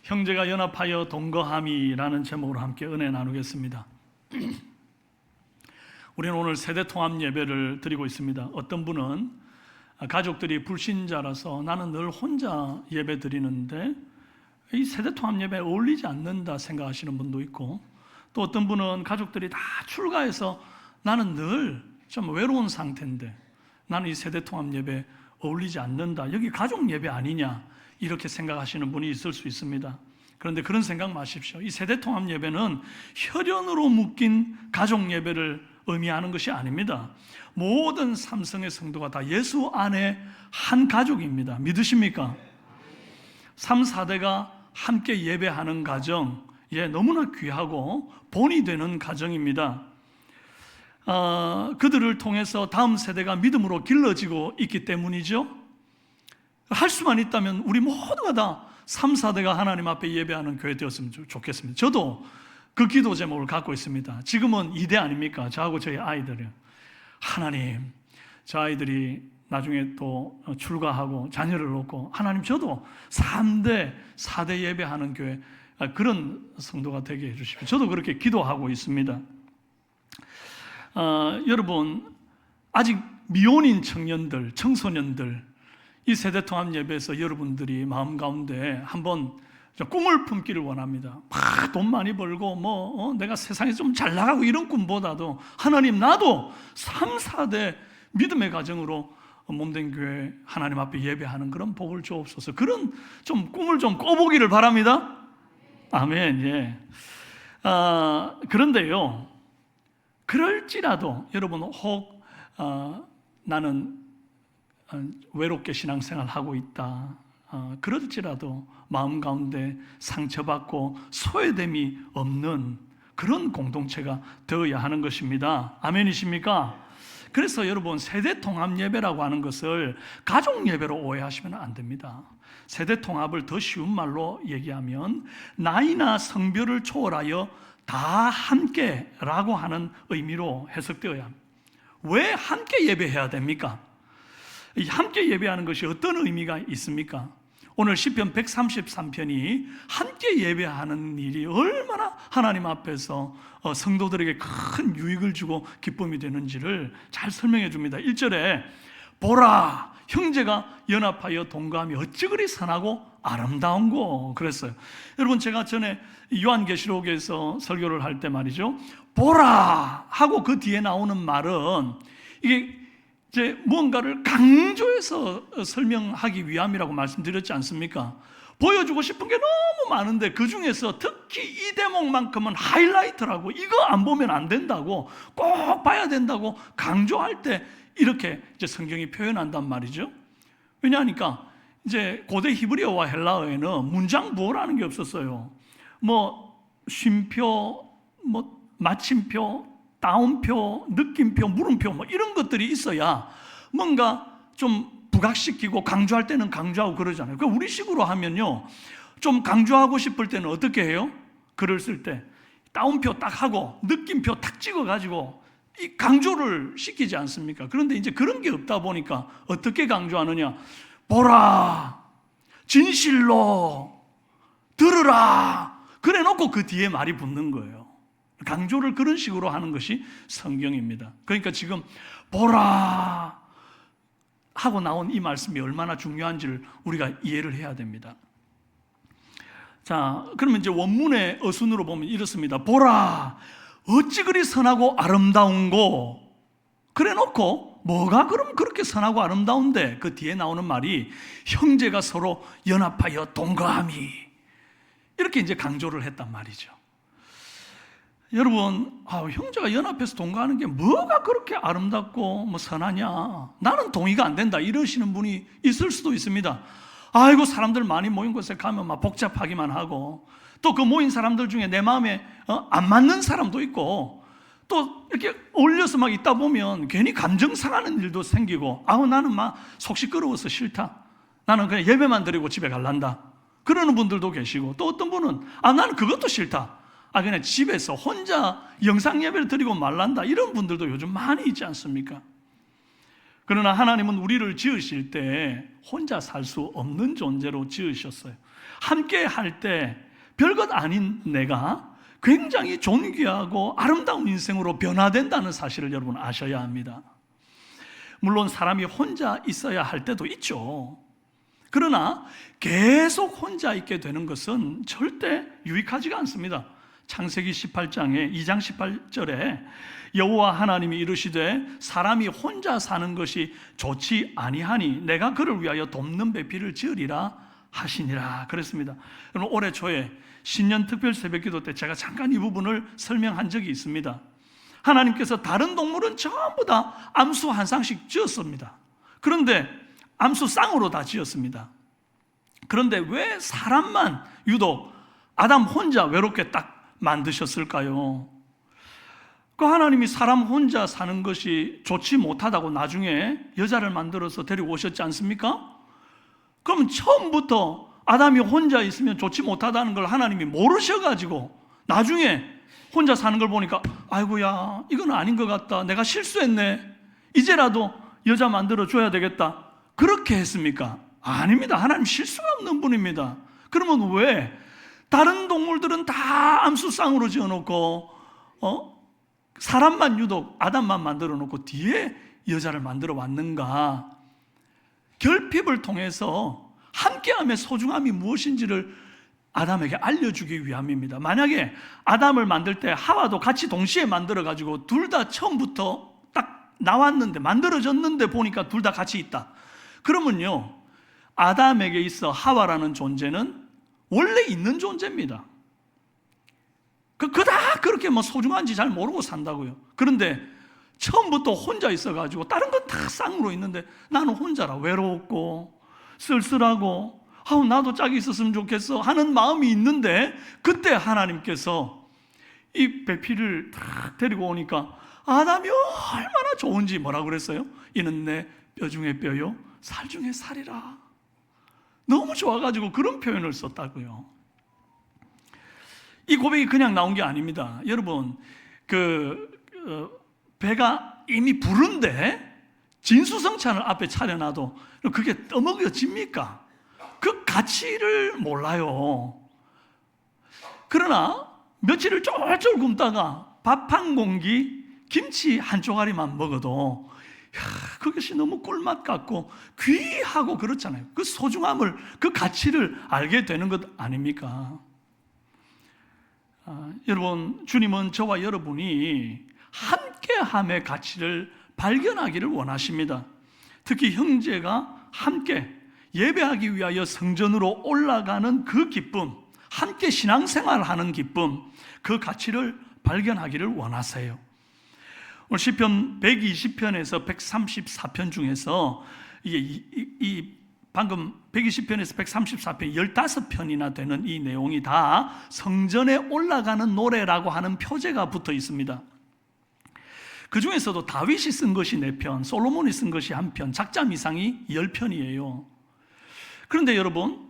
형제가 연합하여 동거함이라는 제목으로 함께 은혜 나누겠습니다. 우리는 오늘 세대통합 예배를 드리고 있습니다. 어떤 분은 가족들이 불신자라서 나는 늘 혼자 예배 드리는데 이 세대통합 예배에 어울리지 않는다 생각하시는 분도 있고, 또 어떤 분은 가족들이 다 출가해서 나는 늘 좀 외로운 상태인데 나는 이 세대통합 예배에 어울리지 않는다, 여기 가족 예배 아니냐, 이렇게 생각하시는 분이 있을 수 있습니다. 그런데 그런 생각 마십시오. 이 세대통합 예배는 혈연으로 묶인 가족 예배를 의미하는 것이 아닙니다. 모든 삼성의 성도가 다 예수 안에 한 가족입니다. 믿으십니까? 3, 4대가 함께 예배하는 가정, 너무나 귀하고 본이 되는 가정입니다. 그들을 통해서 다음 세대가 믿음으로 길러지고 있기 때문이죠. 할 수만 있다면 우리 모두가 다 3, 4대가 하나님 앞에 예배하는 교회 되었으면 좋겠습니다. 저도 그 기도 제목을 갖고 있습니다. 지금은 2대 아닙니까? 저하고 저희 아이들이요. 하나님, 저 아이들이 나중에 또 출가하고 자녀를 놓고 하나님, 저도 3대, 4대 예배하는 교회, 그런 성도가 되게 해주십시오. 저도 그렇게 기도하고 있습니다. 여러분, 아직 미혼인 청년들, 청소년들, 이 세대통합 예배에서 여러분들이 마음 가운데 한번 꿈을 품기를 원합니다. 막 돈 많이 벌고 내가 세상에 좀 잘 나가고 이런 꿈보다도 하나님, 나도 3, 4대 믿음의 가정으로 몸된 교회 하나님 앞에 예배하는 그런 복을 주옵소서. 그런 좀 꿈을 좀 꿔보기를 바랍니다. 아멘. 그런데요, 그럴지라도 여러분 혹 나는 외롭게 신앙생활 하고 있다, 그럴지라도 마음 가운데 상처받고 소외됨이 없는 그런 공동체가 되어야 하는 것입니다. 아멘이십니까? 그래서 여러분, 세대통합 예배라고 하는 것을 가족 예배로 오해하시면 안 됩니다. 세대통합을 더 쉬운 말로 얘기하면 나이나 성별을 초월하여 다 함께라고 하는 의미로 해석되어야 합니다. 왜 함께 예배해야 됩니까? 함께 예배하는 것이 어떤 의미가 있습니까? 오늘 시편 133편이 함께 예배하는 일이 얼마나 하나님 앞에서 성도들에게 큰 유익을 주고 기쁨이 되는지를 잘 설명해 줍니다. 1절에 보라, 형제가 연합하여 동거함이 어찌 그리 선하고 아름다운고 그랬어요. 여러분, 제가 전에 요한계시록에서 설교를 할 때 말이죠, 보라 하고 그 뒤에 나오는 말은 이게 이제 무언가를 강조해서 설명하기 위함이라고 말씀드렸지 않습니까? 보여주고 싶은 게 너무 많은데 그 중에서 특히 이 대목만큼은 하이라이트라고, 이거 안 보면 안 된다고, 꼭 봐야 된다고 강조할 때 이렇게 이제 성경이 표현한단 말이죠. 왜냐하니까 이제 고대 히브리어와 헬라어에는 문장 부호라는 게 없었어요. 쉼표, 마침표, 따옴표, 느낌표, 물음표 이런 것들이 있어야 뭔가 좀 부각시키고 강조할 때는 강조하고 그러잖아요. 그러니까 우리식으로 하면요, 좀 강조하고 싶을 때는 어떻게 해요? 글을 쓸 때 따옴표 딱 하고 느낌표 딱 찍어가지고 이 강조를 시키지 않습니까? 그런데 이제 그런 게 없다 보니까 어떻게 강조하느냐? 보라, 진실로 들으라, 그래 놓고 그 뒤에 말이 붙는 거예요. 강조를 그런 식으로 하는 것이 성경입니다. 그러니까 지금 보라 하고 나온 이 말씀이 얼마나 중요한지를 우리가 이해를 해야 됩니다. 자, 그러면 이제 원문의 어순으로 보면 이렇습니다. 보라, 어찌 그리 선하고 아름다운고, 그래 놓고 뭐가 그럼 그렇게 선하고 아름다운데 그 뒤에 나오는 말이 형제가 서로 연합하여 동거함이, 이렇게 이제 강조를 했단 말이죠. 여러분, 형제가 연합해서 동거하는 게 뭐가 그렇게 아름답고 선하냐, 나는 동의가 안 된다, 이러시는 분이 있을 수도 있습니다. 아이고, 사람들 많이 모인 곳에 가면 막 복잡하기만 하고, 또 그 모인 사람들 중에 내 마음에 안 맞는 사람도 있고, 또 이렇게 어울려서 막 있다 보면 괜히 감정 상하는 일도 생기고, 나는 막 속 시끄러워서 싫다, 나는 그냥 예배만 드리고 집에 갈란다, 그러는 분들도 계시고, 또 어떤 분은 나는 그것도 싫다, 그냥 집에서 혼자 영상 예배를 드리고 말란다, 이런 분들도 요즘 많이 있지 않습니까? 그러나 하나님은 우리를 지으실 때 혼자 살 수 없는 존재로 지으셨어요. 함께 할 때 별것 아닌 내가 굉장히 존귀하고 아름다운 인생으로 변화된다는 사실을 여러분 아셔야 합니다. 물론 사람이 혼자 있어야 할 때도 있죠. 그러나 계속 혼자 있게 되는 것은 절대 유익하지가 않습니다. 창세기 18장에 2장 18절에 여호와 하나님이 이르시되 사람이 혼자 사는 것이 좋지 아니하니 내가 그를 위하여 돕는 배필을 지으리라 하시니라 그랬습니다. 여러분, 올해 초에 신년 특별 새벽기도 때 제가 잠깐 이 부분을 설명한 적이 있습니다. 하나님께서 다른 동물은 전부 다 암수 한 쌍씩 지었습니다. 그런데 암수 쌍으로 다 지었습니다. 그런데 왜 사람만 유독 아담 혼자 외롭게 딱 만드셨을까요? 그 하나님이 사람 혼자 사는 것이 좋지 못하다고 나중에 여자를 만들어서 데리고 오셨지 않습니까? 그럼 처음부터 아담이 혼자 있으면 좋지 못하다는 걸 하나님이 모르셔가지고 나중에 혼자 사는 걸 보니까 아이고야 이건 아닌 것 같다, 내가 실수했네, 이제라도 여자 만들어 줘야 되겠다, 그렇게 했습니까? 아닙니다. 하나님 실수가 없는 분입니다. 그러면 왜 다른 동물들은 다 암수쌍으로 지어놓고 사람만 유독 아담만 만들어 놓고 뒤에 여자를 만들어 왔는가? 결핍을 통해서 함께함의 소중함이 무엇인지를 아담에게 알려주기 위함입니다. 만약에 아담을 만들 때 하와도 같이 동시에 만들어가지고 둘 다 처음부터 딱 나왔는데 만들어졌는데 보니까 둘 다 같이 있다, 그러면요 아담에게 있어 하와라는 존재는 원래 있는 존재입니다. 그다 그렇게 뭐 소중한지 잘 모르고 산다고요. 그런데 처음부터 혼자 있어가지고 다른 건 다 쌍으로 있는데 나는 혼자라 외롭고 쓸쓸하고 나도 짝이 있었으면 좋겠어 하는 마음이 있는데, 그때 하나님께서 이 배필을 딱 데리고 오니까 아담이 얼마나 좋은지 뭐라고 그랬어요? 이는 내 뼈 중에 뼈요 살 중에 살이라. 너무 좋아가지고 그런 표현을 썼다고요. 이 고백이 그냥 나온 게 아닙니다. 여러분, 배가 이미 부른데 진수성찬을 앞에 차려놔도 그게 떠먹여집니까? 그 가치를 몰라요. 그러나 며칠을 쫄쫄 굶다가 밥 한 공기, 김치 한 쪼가리만 먹어도 그것이 너무 꿀맛 같고 귀하고 그렇잖아요. 그 소중함을, 그 가치를 알게 되는 것 아닙니까? 여러분, 주님은 저와 여러분이 함께함의 가치를 발견하기를 원하십니다. 특히 형제가 함께 예배하기 위하여 성전으로 올라가는 그 기쁨, 함께 신앙생활하는 기쁨, 그 가치를 발견하기를 원하세요. 오늘 시편 120편에서 134편 중에서 방금 120편에서 134편 15편이나 되는 이 내용이 다 성전에 올라가는 노래라고 하는 표제가 붙어 있습니다. 그 중에서도 다윗이 쓴 것이 4편, 솔로몬이 쓴 것이 1편, 작자미상이 10편이에요. 그런데 여러분,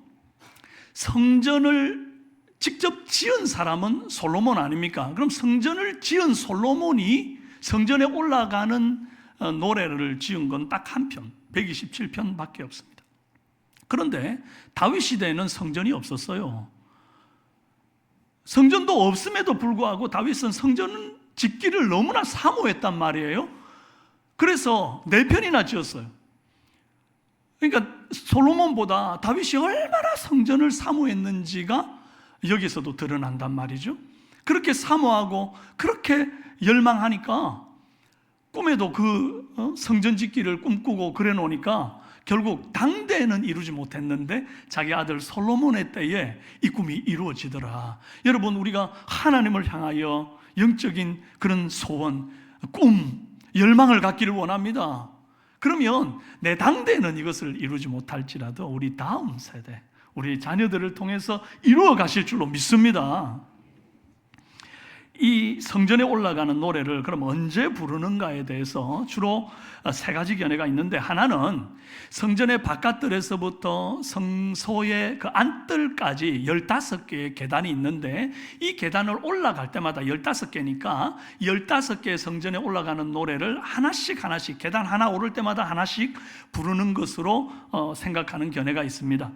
성전을 직접 지은 사람은 솔로몬 아닙니까? 그럼 성전을 지은 솔로몬이 성전에 올라가는 노래를 지은 건 딱 1편, 127편밖에 없습니다. 그런데 다윗 시대에는 성전이 없었어요. 성전도 없음에도 불구하고 다윗은 성전은 짓기를 너무나 사모했단 말이에요. 그래서 4편이나 지었어요. 그러니까 솔로몬보다 다윗이 얼마나 성전을 사모했는지가 여기서도 드러난단 말이죠. 그렇게 사모하고 그렇게 열망하니까 꿈에도 그 성전 짓기를 꿈꾸고 그래 놓으니까 결국 당대에는 이루지 못했는데 자기 아들 솔로몬의 때에 이 꿈이 이루어지더라. 여러분, 우리가 하나님을 향하여 영적인 그런 소원, 꿈, 열망을 갖기를 원합니다. 그러면 내 당대에는 이것을 이루지 못할지라도 우리 다음 세대, 우리 자녀들을 통해서 이루어 가실 줄로 믿습니다. 이 성전에 올라가는 노래를 그럼 언제 부르는가에 대해서 주로 세 가지 견해가 있는데, 하나는 성전의 바깥들에서부터 성소의 그 안뜰까지 15개의 계단이 있는데, 이 계단을 올라갈 때마다 15개니까 15개의 성전에 올라가는 노래를 하나씩 계단 하나 오를 때마다 하나씩 부르는 것으로 생각하는 견해가 있습니다.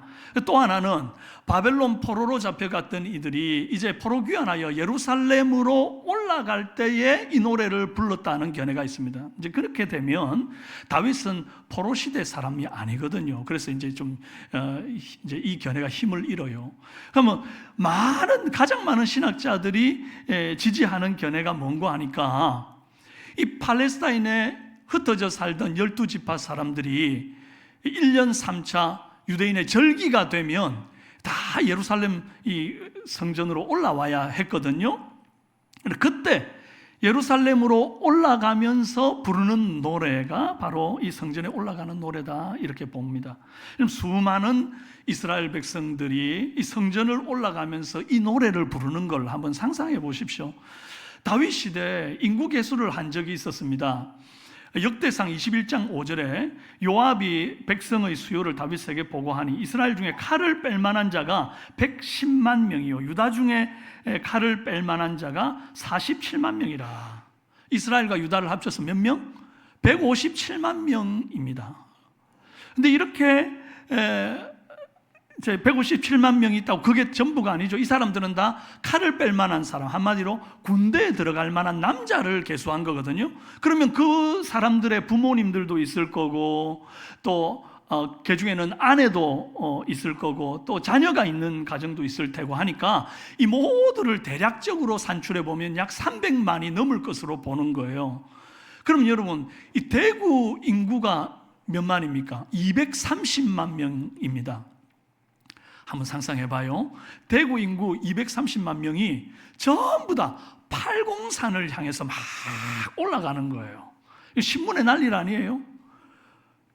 또 하나는 바벨론 포로로 잡혀갔던 이들이 이제 포로 귀환하여 예루살렘으로 올라갈 때에 이 노래를 불렀다는 견해가 있습니다. 이제 그렇게 되면 다윗은 포로 시대 사람이 아니거든요. 그래서 이제 이제 이 견해가 힘을 잃어요. 그러면 가장 많은 신학자들이 지지하는 견해가 뭔가 하니까, 이 팔레스타인에 흩어져 살던 12지파 사람들이 1년 3차 유대인의 절기가 되면 다 예루살렘 이 성전으로 올라와야 했거든요. 그때 예루살렘으로 올라가면서 부르는 노래가 바로 이 성전에 올라가는 노래다, 이렇게 봅니다. 수많은 이스라엘 백성들이 이 성전을 올라가면서 이 노래를 부르는 걸 한번 상상해 보십시오. 다윗 시대에 인구 계수를 한 적이 있었습니다. 역대상 21장 5절에 요압이 백성의 수요를 다윗에게 보고하니 이스라엘 중에 칼을 뺄 만한 자가 110만 명이요 유다 중에 칼을 뺄 만한 자가 47만 명이라. 이스라엘과 유다를 합쳐서 몇 명? 157만 명입니다. 근데 이렇게 157만 명이 있다고 그게 전부가 아니죠. 이 사람들은 다 칼을 뺄 만한 사람, 한마디로 군대에 들어갈 만한 남자를 계수한 거거든요. 그러면 그 사람들의 부모님들도 있을 거고, 또 그 중에는 아내도 있을 거고, 또 자녀가 있는 가정도 있을 테고 하니까 이 모두를 대략적으로 산출해 보면 약 300만이 넘을 것으로 보는 거예요. 그럼 여러분, 이 대구 인구가 몇 만입니까? 230만 명입니다. 한번 상상해 봐요. 대구 인구 230만 명이 전부 다 팔공산을 향해서 막 올라가는 거예요. 신문에 난리 아니에요?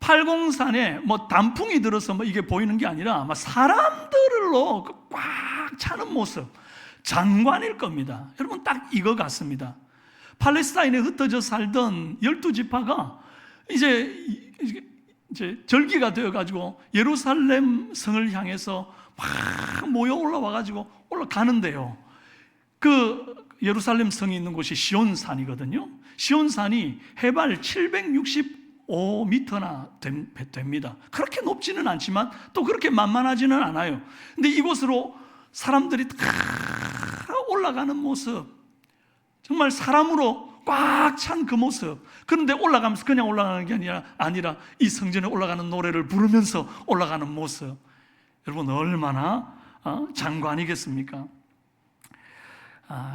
팔공산에 단풍이 들어서 이게 보이는 게 아니라 사람들로 꽉 차는 모습, 장관일 겁니다. 여러분, 딱 이거 같습니다. 팔레스타인에 흩어져 살던 12지파가 이제 절기가 되어가지고 예루살렘 성을 향해서 막 모여 올라와가지고 올라가는데요. 그 예루살렘 성이 있는 곳이 시온산이거든요. 시온산이 해발 765m나 됩니다. 그렇게 높지는 않지만 또 그렇게 만만하지는 않아요. 근데 이곳으로 사람들이 다 올라가는 모습, 정말 사람으로 꽉 찬 그 모습. 그런데 올라가면서 그냥 올라가는 게 아니라 이 성전에 올라가는 노래를 부르면서 올라가는 모습. 여러분, 얼마나 장관이겠습니까?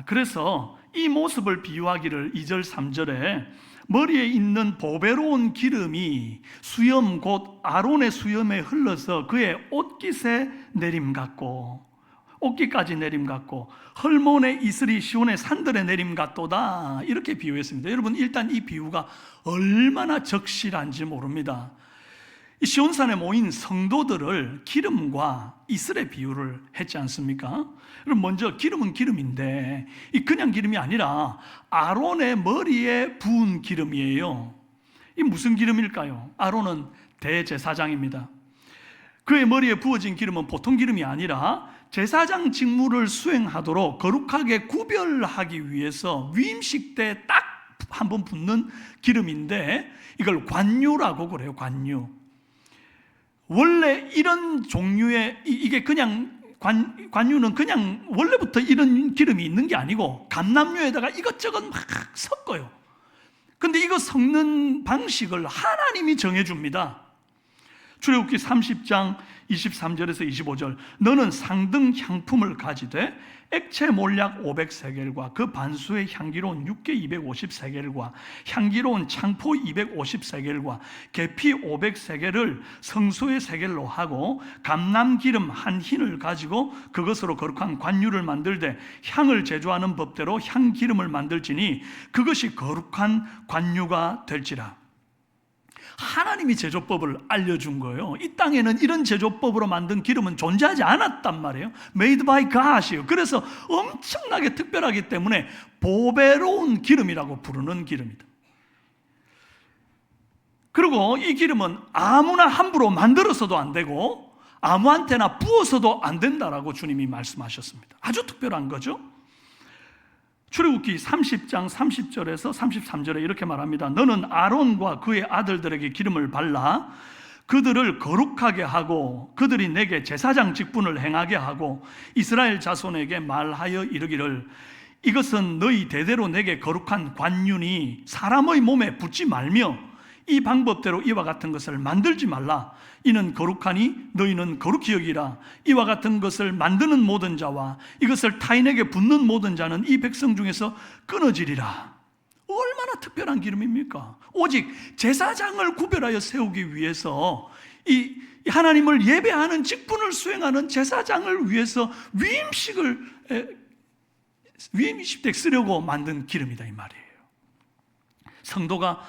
그래서 이 모습을 비유하기를 2절 3절에 머리에 있는 보배로운 기름이 수염 곧 아론의 수염에 흘러서 그의 옷깃에 내림 같고, 옷깃까지 내림 같고 헐몬의 이슬이 시온의 산들에 내림 같도다, 이렇게 비유했습니다. 여러분, 일단 이 비유가 얼마나 적실한지 모릅니다. 이 시온산에 모인 성도들을 기름과 이슬의 비유를 했지 않습니까? 그럼 먼저 기름은 기름인데 이 그냥 기름이 아니라 아론의 머리에 부은 기름이에요. 이 무슨 기름일까요? 아론은 대제사장입니다. 그의 머리에 부어진 기름은 보통 기름이 아니라 제사장 직무를 수행하도록 거룩하게 구별하기 위해서 위임식 때 딱 한번 붓는 기름인데 이걸 관유라고 그래요. 관유. 원래 이런 종류의 이게 그냥 관유는 그냥 원래부터 이런 기름이 있는 게 아니고 감람유에다가 이것저것 막 섞어요. 근데 이거 섞는 방식을 하나님이 정해줍니다. 출애굽기 30장 23절에서 25절, 너는 상등 향품을 가지되 액체 몰약 500세겔과 그 반수의 향기로운 육개 250세겔과 향기로운 창포 250세겔과 계피 500세겔을 성소의 세겔로 하고 감람기름 한 흰을 가지고 그것으로 거룩한 관유를 만들되 향을 제조하는 법대로 향기름을 만들지니 그것이 거룩한 관유가 될지라. 하나님이 제조법을 알려준 거예요. 이 땅에는 이런 제조법으로 만든 기름은 존재하지 않았단 말이에요. Made by God이에요. 그래서 엄청나게 특별하기 때문에 보배로운 기름이라고 부르는 기름이다. 그리고 이 기름은 아무나 함부로 만들어서도 안 되고 아무한테나 부어서도 안 된다라고 주님이 말씀하셨습니다. 아주 특별한 거죠. 출애굽기 30장 30절에서 33절에 이렇게 말합니다. 너는 아론과 그의 아들들에게 기름을 발라 그들을 거룩하게 하고 그들이 내게 제사장 직분을 행하게 하고 이스라엘 자손에게 말하여 이르기를 이것은 너희 대대로 내게 거룩한 관윤이 사람의 몸에 붙지 말며 이 방법대로 이와 같은 것을 만들지 말라. 이는 거룩하니 너희는 거룩히 여기라. 이와 같은 것을 만드는 모든 자와 이것을 타인에게 붓는 모든 자는 이 백성 중에서 끊어지리라. 얼마나 특별한 기름입니까? 오직 제사장을 구별하여 세우기 위해서 이 하나님을 예배하는 직분을 수행하는 제사장을 위해서 위임식대 쓰려고 만든 기름이다 이 말이에요. 성도가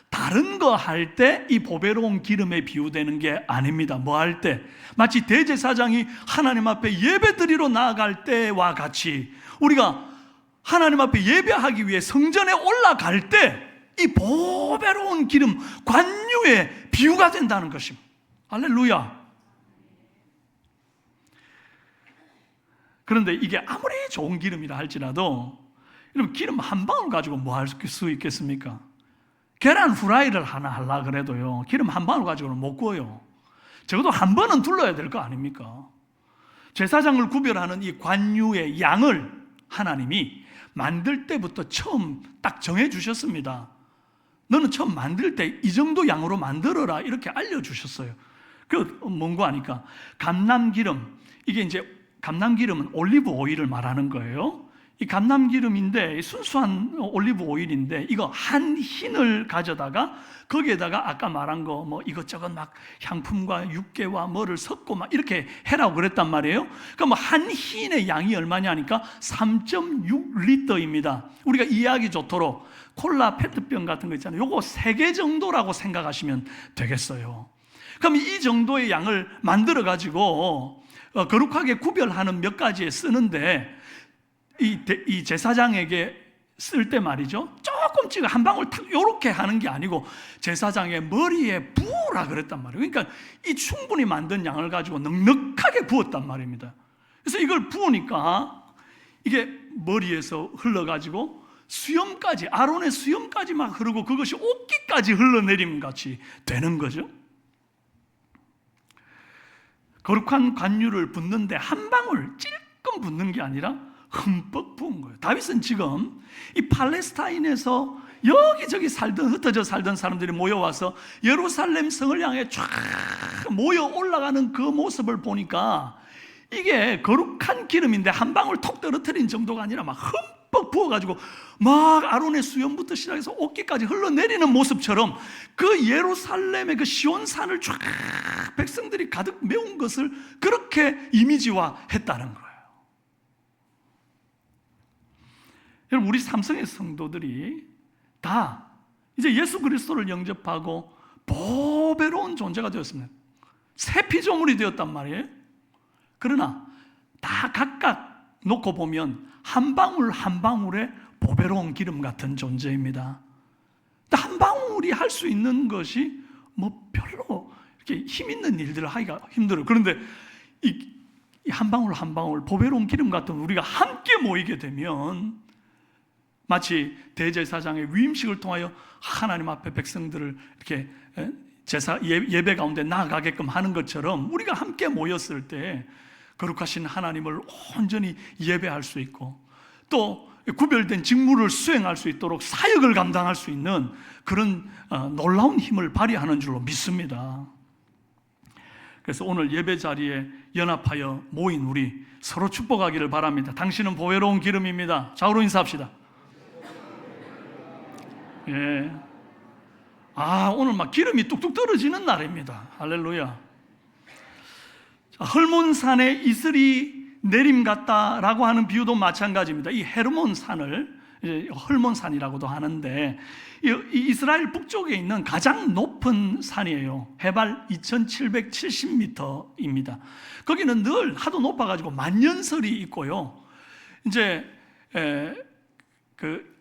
다른 거 할 때 이 보배로운 기름에 비유되는 게 아닙니다. 뭐 할 때? 마치 대제사장이 하나님 앞에 예배드리러 나아갈 때와 같이 우리가 하나님 앞에 예배하기 위해 성전에 올라갈 때 이 보배로운 기름, 관유의 비유가 된다는 것입니다. 할렐루야. 그런데 이게 아무리 좋은 기름이라 할지라도 여러분 기름 한 방울 가지고 뭐 할 수 있겠습니까? 계란 후라이를 하나 하려고 그래도요 기름 한 방울 가지고는 못 구워요. 적어도 한 번은 둘러야 될 거 아닙니까? 제사장을 구별하는 이 관유의 양을 하나님이 만들 때부터 처음 딱 정해 주셨습니다. 너는 처음 만들 때 이 정도 양으로 만들어라 이렇게 알려주셨어요. 그 뭔고 하니까 감람기름, 이게 이제 감람기름은 올리브 오일을 말하는 거예요. 이 감람기름인데 순수한 올리브 오일인데 이거 한 흰을 가져다가 거기에다가 아까 말한 거 뭐 이것저것 막 향품과 육개와 뭐를 섞고 막 이렇게 해라고 그랬단 말이에요. 그럼 한 흰의 양이 얼마냐 하니까 3.6리터입니다. 우리가 이해하기 좋도록 콜라 페트병 같은 거 있잖아요. 요거 3개 정도라고 생각하시면 되겠어요. 그럼 이 정도의 양을 만들어 가지고 거룩하게 구별하는 몇 가지에 쓰는데 이 제사장에게 쓸 때 말이죠 조금씩 한 방울 탁 요렇게 하는 게 아니고 제사장의 머리에 부으라 그랬단 말이에요. 그러니까 이 충분히 만든 양을 가지고 넉넉하게 부었단 말입니다. 그래서 이걸 부으니까 이게 머리에서 흘러가지고 수염까지, 아론의 수염까지 막 흐르고 그것이 옷깃까지 흘러내림 같이 되는 거죠. 거룩한 관유를 붓는데 한 방울 찔끔 붓는 게 아니라 흠뻑 부은 거예요. 다윗은 지금 이 팔레스타인에서 여기저기 흩어져 살던 사람들이 모여와서 예루살렘 성을 향해 쫙 모여 올라가는 그 모습을 보니까 이게 거룩한 기름인데 한 방울 톡 떨어뜨린 정도가 아니라 막 흠뻑 부어가지고 막 아론의 수염부터 시작해서 옷깃까지 흘러내리는 모습처럼 그 예루살렘의 그 시온산을 쫙 백성들이 가득 메운 것을 그렇게 이미지화했다는 거예요. 여러분, 우리 삼성의 성도들이 다 이제 예수 그리스도를 영접하고 보배로운 존재가 되었습니다. 새 피조물이 되었단 말이에요. 그러나 다 각각 놓고 보면 한 방울 한 방울의 보배로운 기름 같은 존재입니다. 한 방울이 할 수 있는 것이 뭐 별로 이렇게 힘 있는 일들을 하기가 힘들어요. 그런데 이 한 방울 한 방울 보배로운 기름 같은 우리가 함께 모이게 되면 마치 대제사장의 위임식을 통하여 하나님 앞에 백성들을 이렇게 예배 가운데 나아가게끔 하는 것처럼 우리가 함께 모였을 때 거룩하신 하나님을 온전히 예배할 수 있고 또 구별된 직무를 수행할 수 있도록 사역을 감당할 수 있는 그런 놀라운 힘을 발휘하는 줄로 믿습니다. 그래서 오늘 예배 자리에 연합하여 모인 우리 서로 축복하기를 바랍니다. 당신은 보배로운 기름입니다. 좌우로 인사합시다. 예. 오늘 막 기름이 뚝뚝 떨어지는 날입니다. 할렐루야. 헐몬산에 이슬이 내림 같다라고 하는 비유도 마찬가지입니다. 이 헤르몬산을 헐몬산이라고도 하는데 이 이스라엘 북쪽에 있는 가장 높은 산이에요. 해발 2770m입니다. 거기는 늘 하도 높아가지고 만년설이 있고요. 이제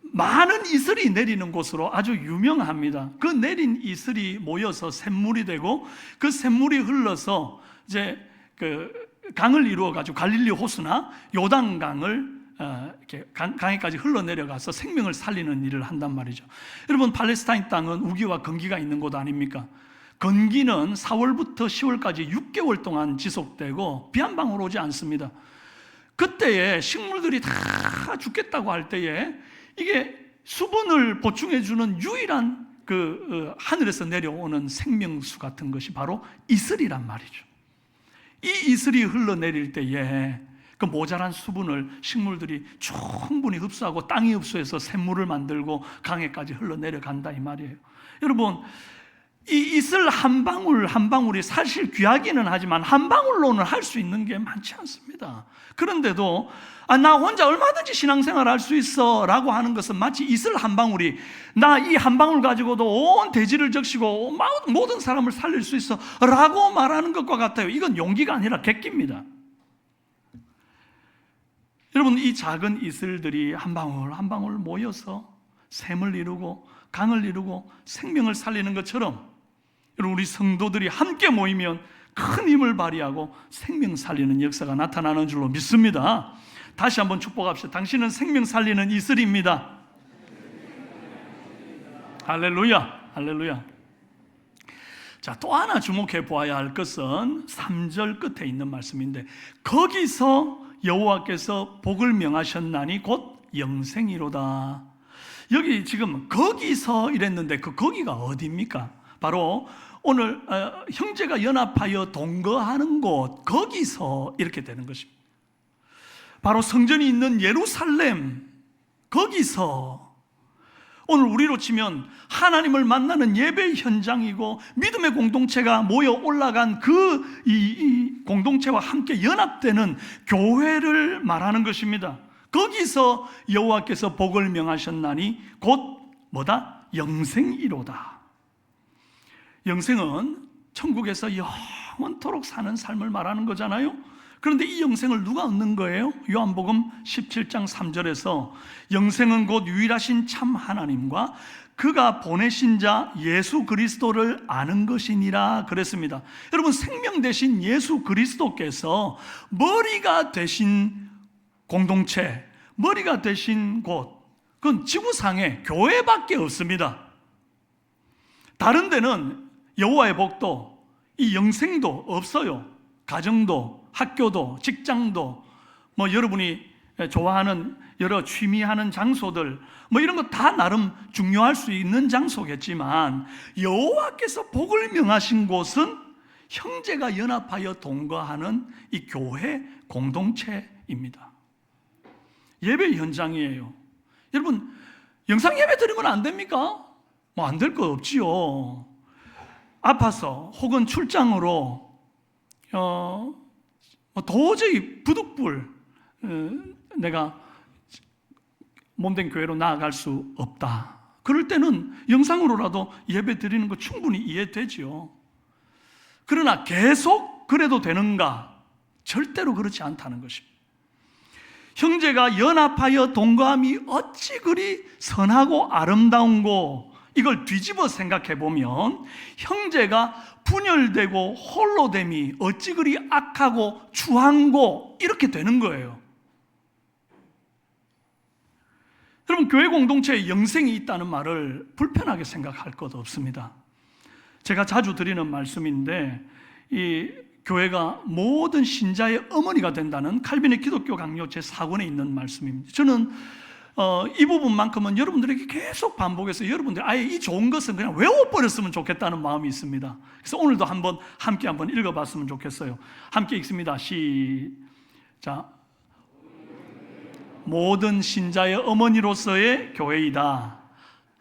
많은 이슬이 내리는 곳으로 아주 유명합니다. 그 내린 이슬이 모여서 샘물이 되고 그 샘물이 흘러서 이제 그 강을 이루어 가지고 갈릴리 호수나 요단강을 이렇게 강에까지 흘러내려가서 생명을 살리는 일을 한단 말이죠. 여러분, 팔레스타인 땅은 우기와 건기가 있는 곳 아닙니까? 건기는 4월부터 10월까지 6개월 동안 지속되고 비 한 방울 오지 않습니다. 그때에 식물들이 다 죽겠다고 할 때에 이게 수분을 보충해 주는 유일한 하늘에서 내려오는 생명수 같은 것이 바로 이슬이란 말이죠. 이 이슬이 흘러내릴 때에 그 모자란 수분을 식물들이 충분히 흡수하고 땅이 흡수해서 샘물을 만들고 강에까지 흘러내려간다 이 말이에요. 여러분, 이 이슬 한 방울 한 방울이 사실 귀하기는 하지만 한 방울로는 할 수 있는 게 많지 않습니다. 그런데도 나 혼자 얼마든지 신앙생활 할 수 있어 라고 하는 것은 마치 이슬 한 방울이 나 이 한 방울 가지고도 온 대지를 적시고 모든 사람을 살릴 수 있어 라고 말하는 것과 같아요. 이건 용기가 아니라 객기입니다. 여러분, 이 작은 이슬들이 한 방울 한 방울 모여서 샘을 이루고 강을 이루고 생명을 살리는 것처럼 여러분, 우리 성도들이 함께 모이면 큰 힘을 발휘하고 생명 살리는 역사가 나타나는 줄로 믿습니다. 다시 한번 축복합시다. 당신은 생명 살리는 이슬입니다. 할렐루야, 할렐루야. 자, 또 하나 주목해 보아야 할 것은 3절 끝에 있는 말씀인데, 거기서 여호와께서 복을 명하셨나니 곧 영생이로다. 여기 지금 거기서 이랬는데 그 거기가 어디입니까? 바로 오늘 형제가 연합하여 동거하는 곳, 거기서 이렇게 되는 것입니다. 바로 성전이 있는 예루살렘, 거기서 오늘 우리로 치면 하나님을 만나는 예배 현장이고 믿음의 공동체가 모여 올라간 이 공동체와 함께 연합되는 교회를 말하는 것입니다. 거기서 여호와께서 복을 명하셨나니 곧 뭐다? 영생이로다. 영생은 천국에서 영원토록 사는 삶을 말하는 거잖아요. 그런데 이 영생을 누가 얻는 거예요? 요한복음 17장 3절에서 영생은 곧 유일하신 참 하나님과 그가 보내신 자 예수 그리스도를 아는 것이니라 그랬습니다. 여러분, 생명 되신 예수 그리스도께서 머리가 되신 공동체, 머리가 되신 곳, 그건 지구상에 교회밖에 없습니다. 다른 데는 여호와의 복도, 이 영생도 없어요. 가정도, 학교도, 직장도, 여러분이 좋아하는 여러 취미하는 장소들, 이런 거 다 나름 중요할 수 있는 장소겠지만 여호와께서 복을 명하신 곳은 형제가 연합하여 동거하는 이 교회 공동체입니다. 예배 현장이에요. 여러분, 영상 예배 드리면 안 됩니까? 안 될 거 없지요. 아파서 혹은 출장으로 도저히 부득불 내가 몸된 교회로 나아갈 수 없다. 그럴 때는 영상으로라도 예배 드리는 거 충분히 이해되지요. 그러나 계속 그래도 되는가? 절대로 그렇지 않다는 것입니다. 형제가 연합하여 동거함이 어찌 그리 선하고 아름다운고, 이걸 뒤집어 생각해 보면 형제가 분열되고 홀로됨이 어찌 그리 악하고 추한고 이렇게 되는 거예요. 여러분, 교회 공동체에 영생이 있다는 말을 불편하게 생각할 것 없습니다. 제가 자주 드리는 말씀인데, 이 교회가 모든 신자의 어머니가 된다는 칼빈의 기독교 강요 제4권에 있는 말씀입니다. 저는 이 부분만큼은 여러분들에게 계속 반복해서 여러분들 아예 이 좋은 것은 그냥 외워버렸으면 좋겠다는 마음이 있습니다. 그래서 오늘도 함께 한번 읽어봤으면 좋겠어요. 함께 읽습니다. 시작. 모든 신자의 어머니로서의 교회이다.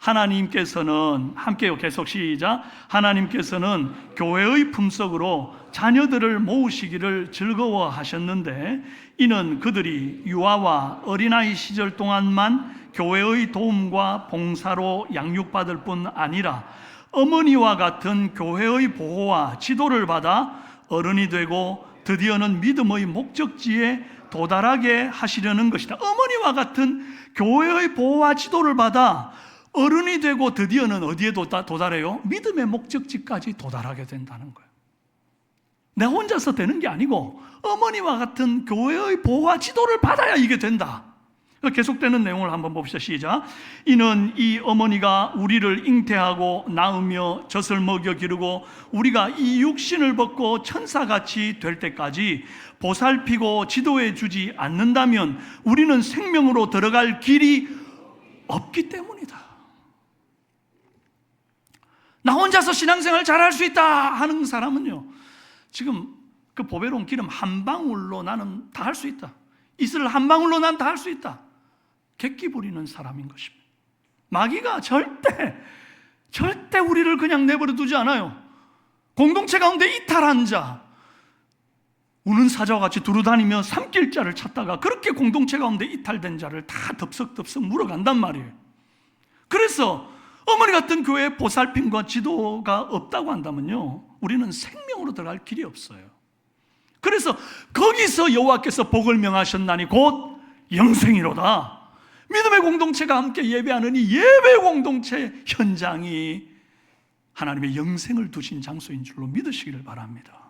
하나님께서는, 함께요, 계속 시작. 하나님께서는 교회의 품삯으로 자녀들을 모으시기를 즐거워하셨는데, 이는 그들이 유아와 어린아이 시절 동안만 교회의 도움과 봉사로 양육받을 뿐 아니라 어머니와 같은 교회의 보호와 지도를 받아 어른이 되고 드디어는 믿음의 목적지에 도달하게 하시려는 것이다. 어머니와 같은 교회의 보호와 지도를 받아 어른이 되고 드디어는 어디에 도달해요? 믿음의 목적지까지 도달하게 된다는 거예요. 내 혼자서 되는 게 아니고 어머니와 같은 교회의 보호와 지도를 받아야 이게 된다. 계속되는 내용을 한번 봅시다. 시작. 이는 이 어머니가 우리를 잉태하고 낳으며 젖을 먹여 기르고 우리가 이 육신을 벗고 천사같이 될 때까지 보살피고 지도해 주지 않는다면 우리는 생명으로 들어갈 길이 없기 때문이다. 나 혼자서 신앙생활 잘할 수 있다 하는 사람은요, 지금 그 보배로운 기름 한 방울로 나는 다 할 수 있다, 이슬 한 방울로 난 다 할 수 있다, 객기 부리는 사람인 것입니다. 마귀가 절대 우리를 그냥 내버려 두지 않아요. 공동체 가운데 이탈한 자, 우는 사자와 같이 두루다니며 삼킬 자를 찾다가 그렇게 공동체 가운데 이탈된 자를 다 덥석덥석 물어간단 말이에요. 그래서 어머니 같은 교회에 보살핌과 지도가 없다고 한다면요, 우리는 생명으로 들어갈 길이 없어요. 그래서 거기서 여호와께서 복을 명하셨나니 곧 영생이로다. 믿음의 공동체가 함께 예배하는 이 예배 공동체 현장이 하나님의 영생을 두신 장소인 줄로 믿으시기를 바랍니다.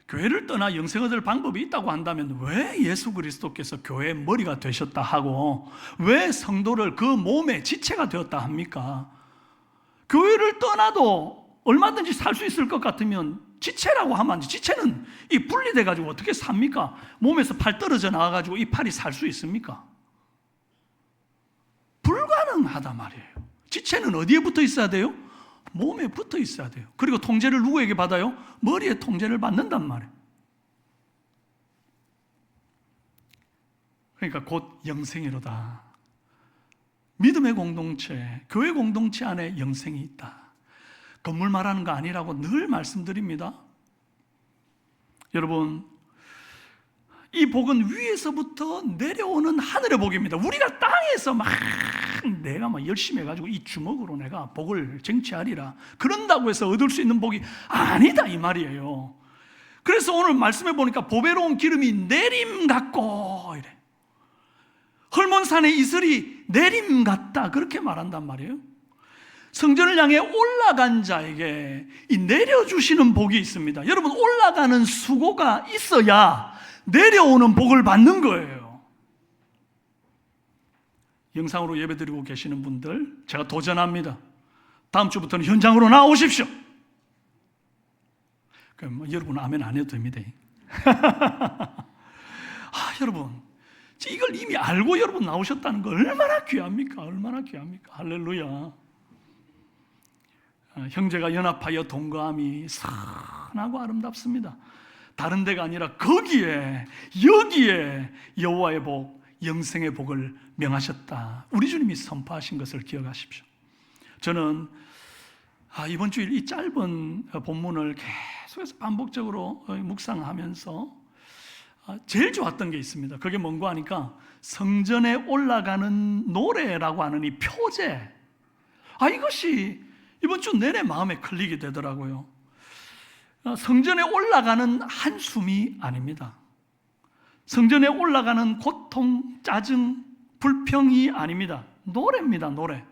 교회를 떠나 영생 얻을 방법이 있다고 한다면 왜 예수 그리스도께서 교회의 머리가 되셨다 하고 왜 성도를 그 몸의 지체가 되었다 합니까? 교회를 떠나도 얼마든지 살 수 있을 것 같으면 지체라고 하면 안 돼. 지체는 이 분리돼 가지고 어떻게 삽니까? 몸에서 팔 떨어져 나와 가지고 이 팔이 살 수 있습니까? 불가능하단 말이에요. 지체는 어디에 붙어 있어야 돼요? 몸에 붙어 있어야 돼요. 그리고 통제를 누구에게 받아요? 머리에 통제를 받는단 말이에요. 그러니까 곧 영생이로다. 믿음의 공동체, 교회 공동체 안에 영생이 있다. 건물 말하는 거 아니라고 늘 말씀드립니다. 여러분, 이 복은 위에서부터 내려오는 하늘의 복입니다. 우리가 땅에서 내가 열심히 해가지고 이 주먹으로 내가 복을 쟁취하리라 그런다고 해서 얻을 수 있는 복이 아니다 이 말이에요. 그래서 오늘 말씀해 보니까 보배로운 기름이 내림 같고 이래. 헐몬산의 이슬이 내림 같다 그렇게 말한단 말이에요. 성전을 향해 올라간 자에게 이 내려주시는 복이 있습니다. 여러분, 올라가는 수고가 있어야 내려오는 복을 받는 거예요. 영상으로 예배드리고 계시는 분들, 제가 도전합니다. 다음 주부터는 현장으로 나오십시오. 그럼 여러분 아멘 안 해도 됩니다. 여러분, 이걸 이미 알고 여러분 나오셨다는 거 얼마나 귀합니까? 얼마나 귀합니까? 할렐루야. 형제가 연합하여 동거함이 선하고 아름답습니다. 다른 데가 아니라 여기에 여호와의 복, 영생의 복을 명하셨다. 우리 주님이 선포하신 것을 기억하십시오. 저는 이번 주일 이 짧은 본문을 계속해서 반복적으로 묵상하면서 제일 좋았던 게 있습니다. 그게 뭔가 하니까 성전에 올라가는 노래라고 하는 이 표제, 이것이 이번 주 내내 마음에 걸리게 되더라고요. 성전에 올라가는 한숨이 아닙니다. 성전에 올라가는 고통, 짜증, 불평이 아닙니다. 노래입니다. 노래.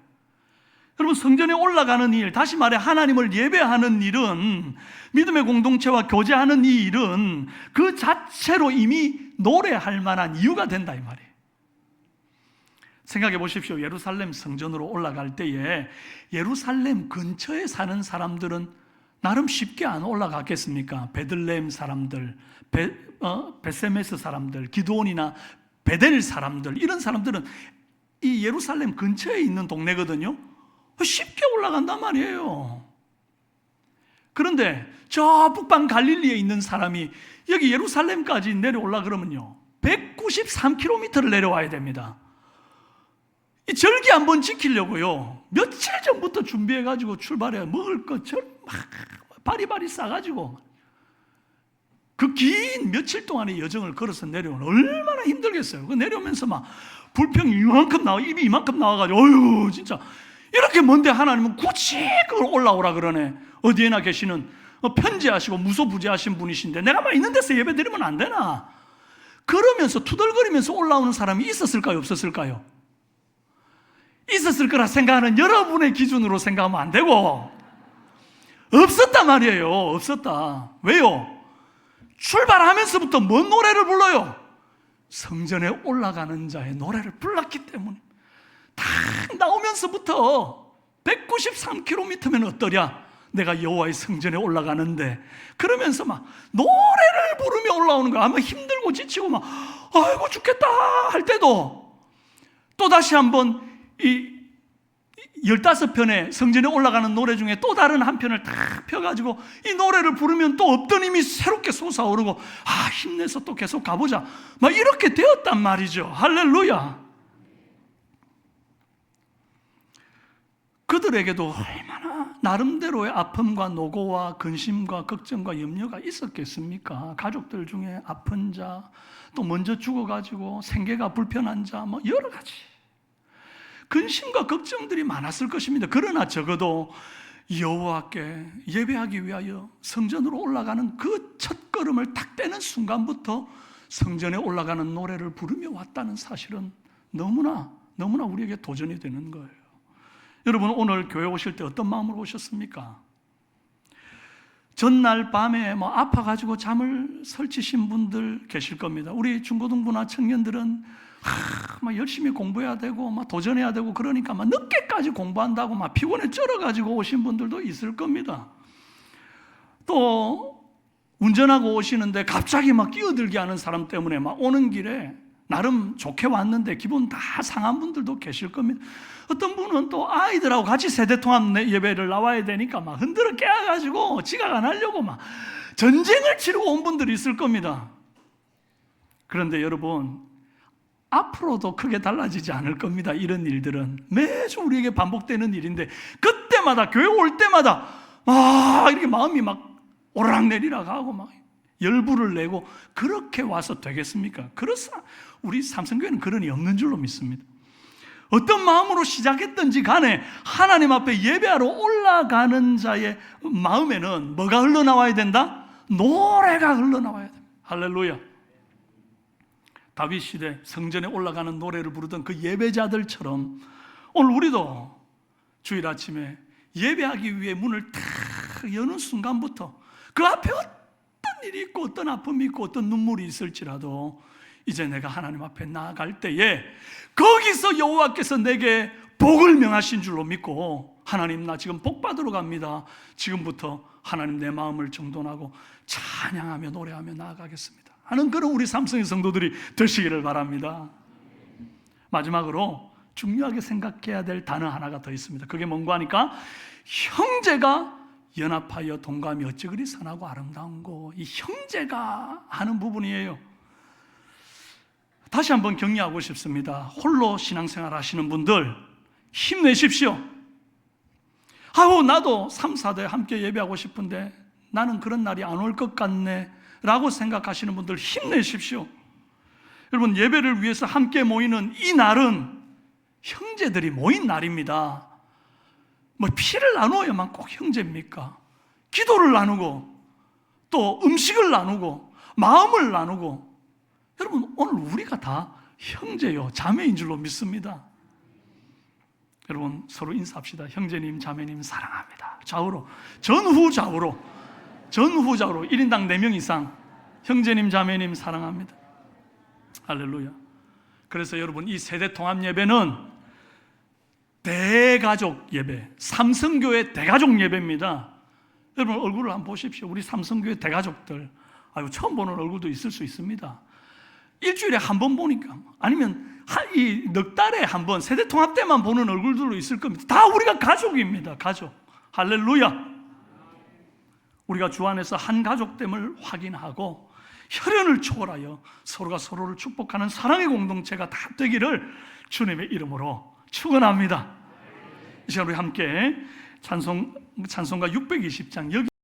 여러분, 성전에 올라가는 일, 다시 말해 하나님을 예배하는 일은, 믿음의 공동체와 교제하는 이 일은 그 자체로 이미 노래할 만한 이유가 된다 이 말이에요. 생각해 보십시오. 예루살렘 성전으로 올라갈 때에 예루살렘 근처에 사는 사람들은 나름 쉽게 안 올라갔겠습니까? 베들레헴 사람들, 베세메스 사람들, 기드온이나 베델 사람들, 이런 사람들은 이 예루살렘 근처에 있는 동네거든요. 쉽게 올라간단 말이에요. 그런데 저 북방 갈릴리에 있는 사람이 여기 예루살렘까지 내려올라 그러면요 193km를 내려와야 됩니다. 이 절기 한번 지키려고요, 며칠 전부터 준비해가지고 출발해 먹을 것 막 바리바리 싸가지고 그 긴 며칠 동안의 여정을 걸어서 내려오면 얼마나 힘들겠어요. 그 내려오면서 막 불평이 이만큼 나와, 입이 이만큼 나와가지고 어휴 진짜 이렇게 먼데 하나님은 굳이 그걸 올라오라 그러네. 어디에나 계시는 편지하시고 무소부재하신 분이신데 내가 막 있는 데서 예배 드리면 안 되나? 그러면서 투덜거리면서 올라오는 사람이 있었을까요? 없었을까요? 있었을 거라 생각하는 여러분의 기준으로 생각하면 안 되고 없었단 말이에요. 없었다. 왜요? 출발하면서부터 뭔 노래를 불러요? 성전에 올라가는 자의 노래를 불렀기 때문에. 딱 나오면서부터 193km면 어떠랴? 내가 여호와의 성전에 올라가는데, 그러면서 막 노래를 부르며 올라오는 거야. 아마 힘들고 지치고 막 아이고 죽겠다 할 때도 또다시 한번 이 15편의 성전에 올라가는 노래 중에 또 다른 한 편을 딱 펴가지고 이 노래를 부르면 또 없던 힘이 새롭게 솟아오르고 힘내서 또 계속 가보자 막 이렇게 되었단 말이죠. 할렐루야. 그들에게도 얼마나 나름대로의 아픔과 노고와 근심과 걱정과 염려가 있었겠습니까? 가족들 중에 아픈 자, 또 먼저 죽어가지고 생계가 불편한 자, 뭐 여러 가지 근심과 걱정들이 많았을 것입니다. 그러나 적어도 여호와께 예배하기 위하여 성전으로 올라가는 그 첫걸음을 탁 떼는 순간부터 성전에 올라가는 노래를 부르며 왔다는 사실은 너무나 우리에게 도전이 되는 거예요. 여러분, 오늘 교회 오실 때 어떤 마음으로 오셨습니까? 전날 밤에 아파가지고 잠을 설치신 분들 계실 겁니다. 우리 중고등부나 청년들은 막 열심히 공부해야 되고 막 도전해야 되고 그러니까 막 늦게까지 공부한다고 막 피곤에 쩔어가지고 오신 분들도 있을 겁니다. 또 운전하고 오시는데 갑자기 막 끼어들게 하는 사람 때문에 막 오는 길에 나름 좋게 왔는데 기분 다 상한 분들도 계실 겁니다. 어떤 분은 또 아이들하고 같이 세대통합 예배를 나와야 되니까 막 흔들어 깨워가지고 지각 안 하려고 막 전쟁을 치르고 온 분들이 있을 겁니다. 그런데 여러분, 앞으로도 크게 달라지지 않을 겁니다. 이런 일들은 매주 우리에게 반복되는 일인데, 그때마다 교회 올 때마다 이렇게 마음이 막 오르락내리락 하고 막 열불을 내고 그렇게 와서 되겠습니까? 그렇사 우리 삼성교회는 그런이 없는 줄로 믿습니다. 어떤 마음으로 시작했든지 간에 하나님 앞에 예배하러 올라가는 자의 마음에는 뭐가 흘러나와야 된다? 노래가 흘러나와야 됩니다. 할렐루야. 다윗 시대 성전에 올라가는 노래를 부르던 그 예배자들처럼 오늘 우리도 주일 아침에 예배하기 위해 문을 탁 여는 순간부터 그 앞에 어떤 일이 있고 어떤 아픔이 있고 어떤 눈물이 있을지라도 이제 내가 하나님 앞에 나아갈 때에 거기서 여호와께서 내게 복을 명하신 줄로 믿고, 하나님 나 지금 복 받으러 갑니다. 지금부터 하나님 내 마음을 정돈하고 찬양하며 노래하며 나아가겠습니다 하는 그런 우리 삼성의 성도들이 되시기를 바랍니다. 마지막으로 중요하게 생각해야 될 단어 하나가 더 있습니다. 그게 뭔가 하니까 형제가 연합하여 동감이 어찌 그리 선하고 아름다운고, 이 형제가 하는 부분이에요. 다시 한번 격려하고 싶습니다. 홀로 신앙생활 하시는 분들 힘내십시오. 나도 3, 4대 함께 예배하고 싶은데 나는 그런 날이 안 올 것 같네 라고 생각하시는 분들 힘내십시오. 여러분, 예배를 위해서 함께 모이는 이 날은 형제들이 모인 날입니다. 피를 나누어야만 꼭 형제입니까? 기도를 나누고 또 음식을 나누고 마음을 나누고, 여러분 오늘 우리가 다 형제요 자매인 줄로 믿습니다. 여러분 서로 인사합시다. 형제님 자매님 사랑합니다. 좌우로 전후좌우로 1인당 4명 이상 형제님 자매님 사랑합니다. 할렐루야. 그래서 여러분 이 세대 통합 예배는 대가족 예배, 삼성교회 대가족 예배입니다. 여러분 얼굴을 한번 보십시오. 우리 삼성교회 대가족들, 처음 보는 얼굴도 있을 수 있습니다. 일주일에 한 번 보니까, 아니면 이 넉 달에 한 번 세대 통합 때만 보는 얼굴들도 있을 겁니다. 다 우리가 가족입니다. 가족. 할렐루야. 우리가 주 안에서 한 가족됨을 확인하고 혈연을 초월하여 서로가 서로를 축복하는 사랑의 공동체가 다 되기를 주님의 이름으로 축원합니다. 이 시간 우리 함께 찬송가 620장 여기